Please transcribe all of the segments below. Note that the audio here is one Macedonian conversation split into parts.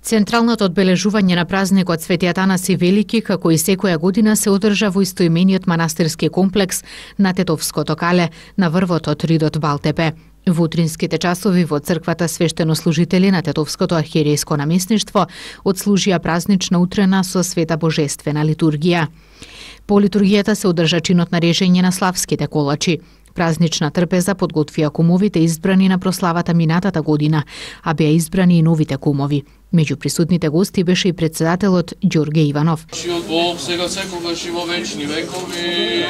Централното одбележување на празникот Свети Атанаси Велики, како и секоја година, се одржа во истоимениот манастирски комплекс на Тетовското кале, на врвот од ридот Балтепе. Во утринските часови во црквата свештенослужители на Тетовското архиерејско наместништво одслужија празнична утрена со света божествена литургија. По литургијата се одржа чинот на режење на славските колачи. Празнична трпеза подготвија кумовите избрани на прославата минатата година, а беа избрани и новите кумови. Меѓу присутните гости беше и председателот Ѓорге Иванов. Бог сега секогаш и во вечни векови.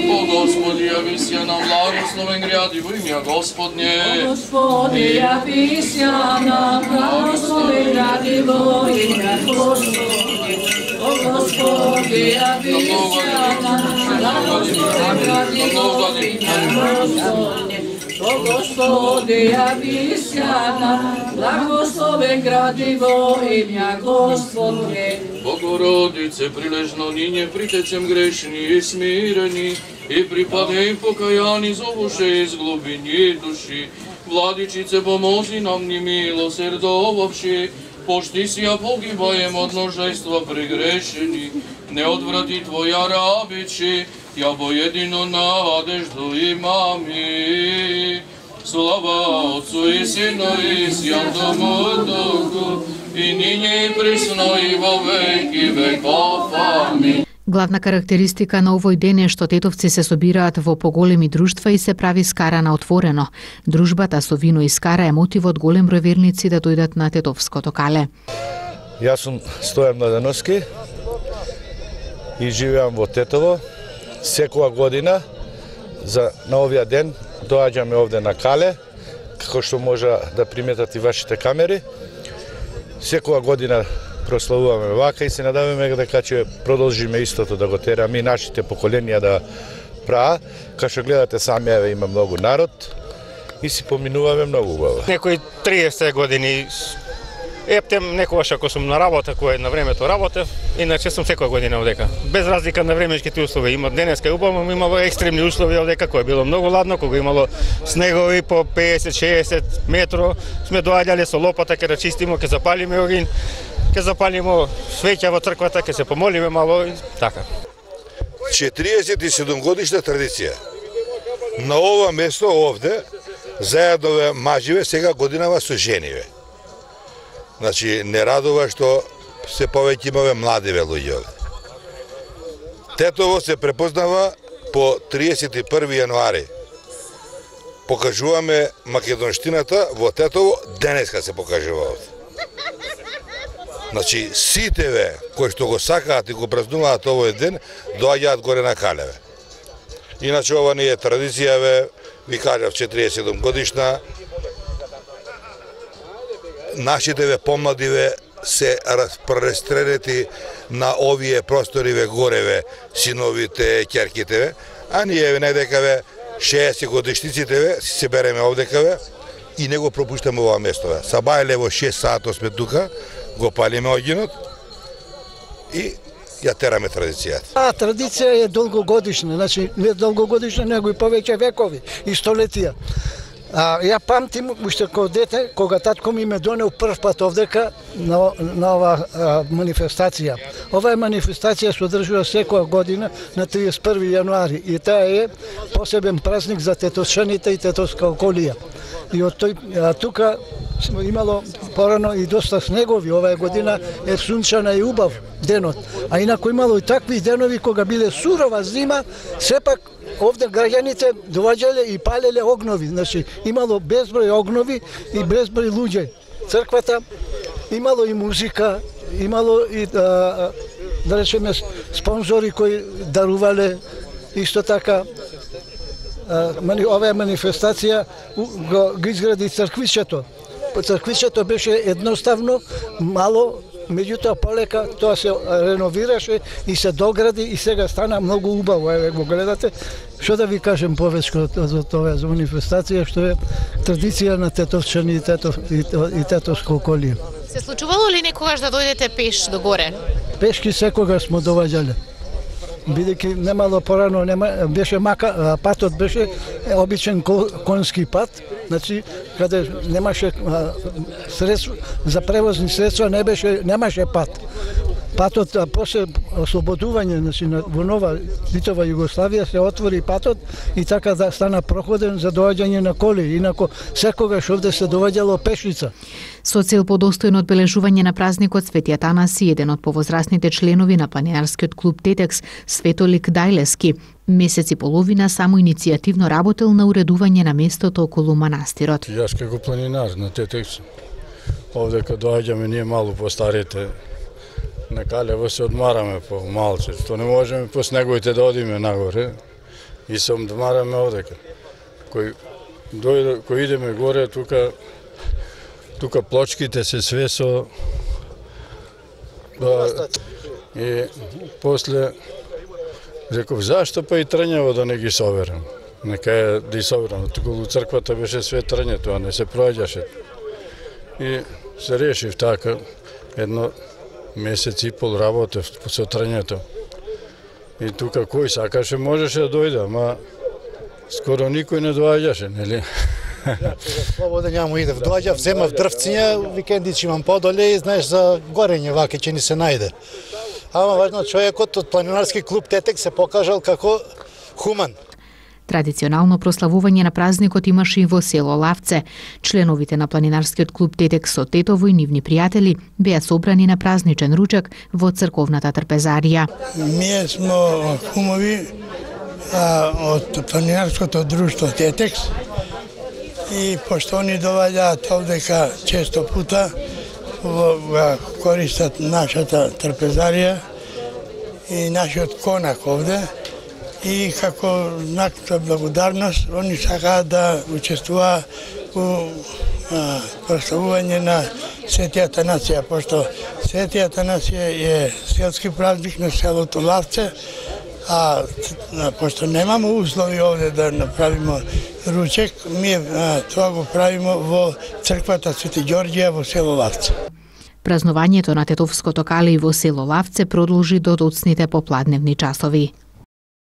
О Господи, јави се нам благословен гради во имја Господње. О Господи, јави се нам благословен гради во имја Господње. О Господи, јави се нам благословен гради во имја Господње. О Господи, јави се нам благословен гради во имја Господње. Богородице, прилежно ниње притецем грешни и смирени, и припадеј покајани зовуше из глубини души. Владичице, помози нам ни милосердовавши, пошти си ја погибаем од множество прегрешени. Не одврати Твоја рабичи, ја во едино надежду имаме. Слава Отцу и Сину и Святому Духу, и ниње и присно и во веки веков. Амин. Главна карактеристика на овој ден е што тетовци се собираат во поголеми друштва и се прави скара на отворено. Дружбата со вино и скара е мотивот голем број верници да дојдат на Тетовското кале. Јас сум Стојан Младеновски и живеам во Тетово. Секоја година на овој ден доаѓаме овде на кале, како што може да приметат и вашите камери. Секоја година прославуваме вака и се надаваме дека ќе продолжиме истото да го тераме и нашите поколенија да прават. Као што гледате сами, еве има многу народ и си поминуваме многу убаво. Некои 30 години ептем, некогаш ако сум на работа, кој на времето работев, иначе сум секоја година овдека. Без разлика на временските услови. Има денеска убаво, имало екстремни услови овдека, кој било многу ладно, кога имало снегови по 50-60 метро, сме доаѓале со лопата ќе рачистимо, ќе запалиме огин, ќе запалиме свеќа во црквата, ќе се помолиме мало и така. 47 годишна традиција. На ова место овде заедно маживе сега годинава со жениве. Значи, не радува што се повеќе имаме младиве луѓе. Тетово се препознава по 31 јануари. Покажуваме македонштината во Тетово, денеска се покажува овде. Значи, сите кои што го сакаат и го празнуваат овој ден, доаѓаат горе на калеве. Иначе ова не е традиција, ви кажав, 47 годишна. Нашите помладиве се престренети на овие просториве гореве, синовите, ќерките, а ние најдека 60 годишниците си се береме овдека и не го пропуштаме ова место. Сабајле во 6 сато сме тука, го палиме огинот и ја тераме традицијата. Традиција е долгогодишна, значи не долгогодишна, него и повеќе векови и столетија. Ја памтим уште кога дете, кога татко ми ме донел прв пат овдека на ова манифестација. Оваа манифестација се одржува секоја година на 31 јануари и таа е посебен празник за тетовчаните и тетовска околија. И од тој тука имало порано и доста снегови, оваа година е сунчана и убав денот. А инаку имало и такви денови кога биле сурова зима, сепак овде граѓаните доаѓале и палеле огнови, значи имало безброј огнови и безброј луѓе. Црквата имало и музика, имало и да речеме спонзори кои дарувале исто така. Оваа манифестација го изгради црквичето. Црквичето беше едноставно, мало, меѓутоа полека тоа се реновираше и се догради и сега стана многу убаво. Еве го гледате. Што да ви кажем повеќе за тоа, за манифестација, што е традиција на тетовчани и тетовско околие. Се случувало ли некогаш да дојдете пеш до горе? Пешки секогаш смо доаѓале. Бидејќи немало порано, беше патот беше обичен конски пат, Значи, каде немаше средства за превозни средства, немаше пат. Патот, а после ослободување, значи, во нова Литва Југославија се отвори патот и така да стана проходен за доаѓање на коли, инако секогаш овде се доаѓало пешица. Со цел подостојно одбележување на празникот Свети Атанаси, еден од повозрастните членови на планинарскиот клуб Тетекс, Светолик Дајлески, месец и половина само иницијативно работел на уредување на местото околу манастирот. Јас како планинар на Тетекс, овде кога доаѓаме ние малку постарите, на Калево се одмараме по малце, што не можеме по снеговите да одиме нагоре и се одмараме овдека. Кој идеме горе, тука плочките се све со и после реков зашто па и трњево да не ги соберам. Нека е да ги соберам, тука у црквата беше све трње, тоа не се проаѓаше. И се решив така, едно месец и пол работев со трњето. И тука кој сакаше можеше да дојде, ама скоро никој не доаѓаше, нели? Слободен јамо идев, доаѓав, земав дрвциња, викендич имам подоле и знаеш за горење ваке ќе ни се најде. Ама важно човекот од планинарски клуб Тетекс се покажал како хуман. Традиционално прославување на празникот имаше и во село Лавце. Членовите на планинарскиот клуб Тетекс со Тетово и нивни пријатели беа собрани на празничен ручек во црковната трпезарија. Ние сме кумови од планинарското друштво Тетекс и пошто они доваѓаат овдека често пута користат нашата трпезарија и нашиот конак овде. И како знак за благодарност, они сакаат да учествуваат у прославување на Свети Атанасија, пошто Свети Атанасија е селски празник на селото Лавце, а пошто немаме услови овде да направиме ручек, ние тоа го правиме во црквата Свети Ѓорѓија во село Лавце. Празнувањето на Тетовското кале и во село Лавце продолжи до доцните попладневни часови.